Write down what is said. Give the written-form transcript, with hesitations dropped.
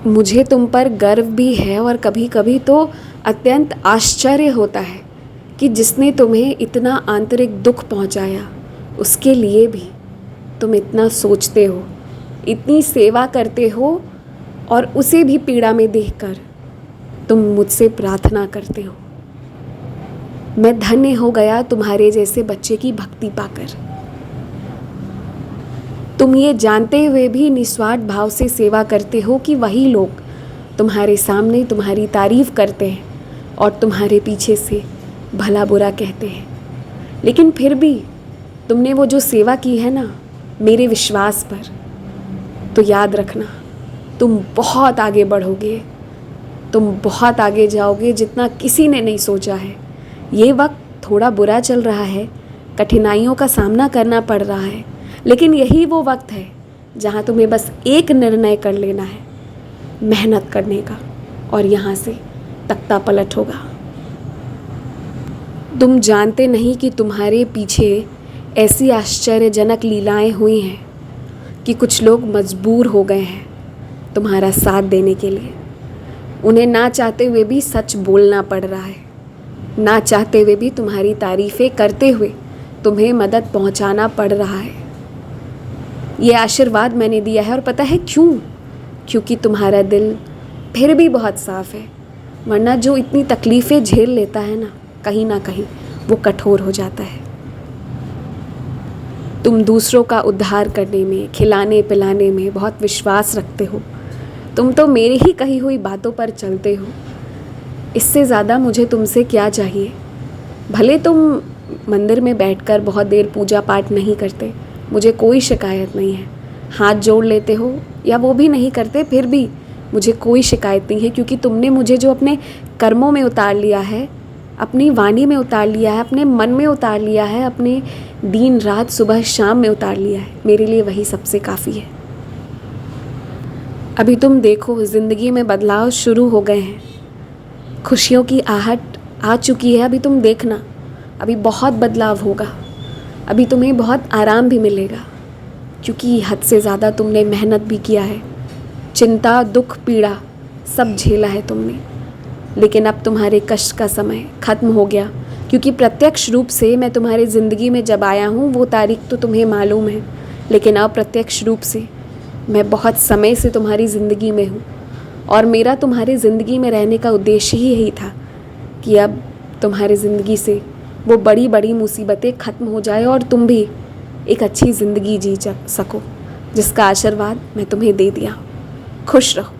मुझे तुम पर गर्व भी है और कभी कभी तो अत्यंत आश्चर्य होता है कि जिसने तुम्हें इतना आंतरिक दुख पहुंचाया उसके लिए भी तुम इतना सोचते हो, इतनी सेवा करते हो और उसे भी पीड़ा में देखकर तुम मुझसे प्रार्थना करते हो। मैं धन्य हो गया तुम्हारे जैसे बच्चे की भक्ति पाकर। तुम ये जानते हुए भी निस्वार्थ भाव से सेवा करते हो कि वही लोग तुम्हारे सामने तुम्हारी तारीफ करते हैं और तुम्हारे पीछे से भला बुरा कहते हैं, लेकिन फिर भी तुमने वो जो सेवा की है ना मेरे विश्वास पर, तो याद रखना तुम बहुत आगे बढ़ोगे, तुम बहुत आगे जाओगे जितना किसी ने नहीं सोचा है। ये वक्त थोड़ा बुरा चल रहा है, कठिनाइयों का सामना करना पड़ रहा है, लेकिन यही वो वक्त है जहाँ तुम्हें बस एक निर्णय कर लेना है, मेहनत करने का, और यहाँ से तख्ता पलट होगा। तुम जानते नहीं कि तुम्हारे पीछे ऐसी आश्चर्यजनक लीलाएं हुई हैं कि कुछ लोग मजबूर हो गए हैं तुम्हारा साथ देने के लिए। उन्हें ना चाहते हुए भी सच बोलना पड़ रहा है, ना चाहते हुए भी तुम्हारी तारीफ़ें करते हुए तुम्हें मदद पहुंचाना पड़ रहा है। ये आशीर्वाद मैंने दिया है, और पता है क्यों? क्योंकि तुम्हारा दिल फिर भी बहुत साफ़ है, वरना जो इतनी तकलीफ़ें झेल लेता है ना कहीं वो कठोर हो जाता है। तुम दूसरों का उद्धार करने में, खिलाने पिलाने में बहुत विश्वास रखते हो। तुम तो मेरी ही कही हुई बातों पर चलते हो। इससे ज़्यादा मुझे तुमसे क्या चाहिए? भले तुम मंदिर में बैठकर बहुत देर पूजा पाठ नहीं करते, मुझे कोई शिकायत नहीं है। हाथ जोड़ लेते हो या वो भी नहीं करते, फिर भी मुझे कोई शिकायत नहीं है, क्योंकि तुमने मुझे जो अपने कर्मों में उतार लिया है, अपनी वाणी में उतार लिया है, अपने मन में उतार लिया है, अपने दिन रात सुबह शाम में उतार लिया है, मेरे लिए वही सबसे काफ़ी है। अभी तुम देखो, ज़िंदगी में बदलाव शुरू हो गए हैं, खुशियों की आहट आ चुकी है। अभी तुम देखना, अभी बहुत बदलाव होगा, अभी तुम्हें बहुत आराम भी मिलेगा, क्योंकि हद से ज़्यादा तुमने मेहनत भी किया है, चिंता दुख पीड़ा सब झेला है तुमने। लेकिन अब तुम्हारे कष्ट का समय ख़त्म हो गया, क्योंकि प्रत्यक्ष रूप से मैं तुम्हारी ज़िंदगी में जब आया हूँ वो तारीख तो तुम्हें मालूम है, लेकिन अप्रत्यक्ष रूप से मैं बहुत समय से तुम्हारी ज़िंदगी में हूँ, और मेरा तुम्हारी ज़िंदगी में रहने का उद्देश्य ही यही था कि अब तुम्हारी ज़िंदगी से वो बड़ी बड़ी मुसीबतें ख़त्म हो जाए और तुम भी एक अच्छी ज़िंदगी जी सको, जिसका आशीर्वाद मैं तुम्हें दे दिया। खुश रहो।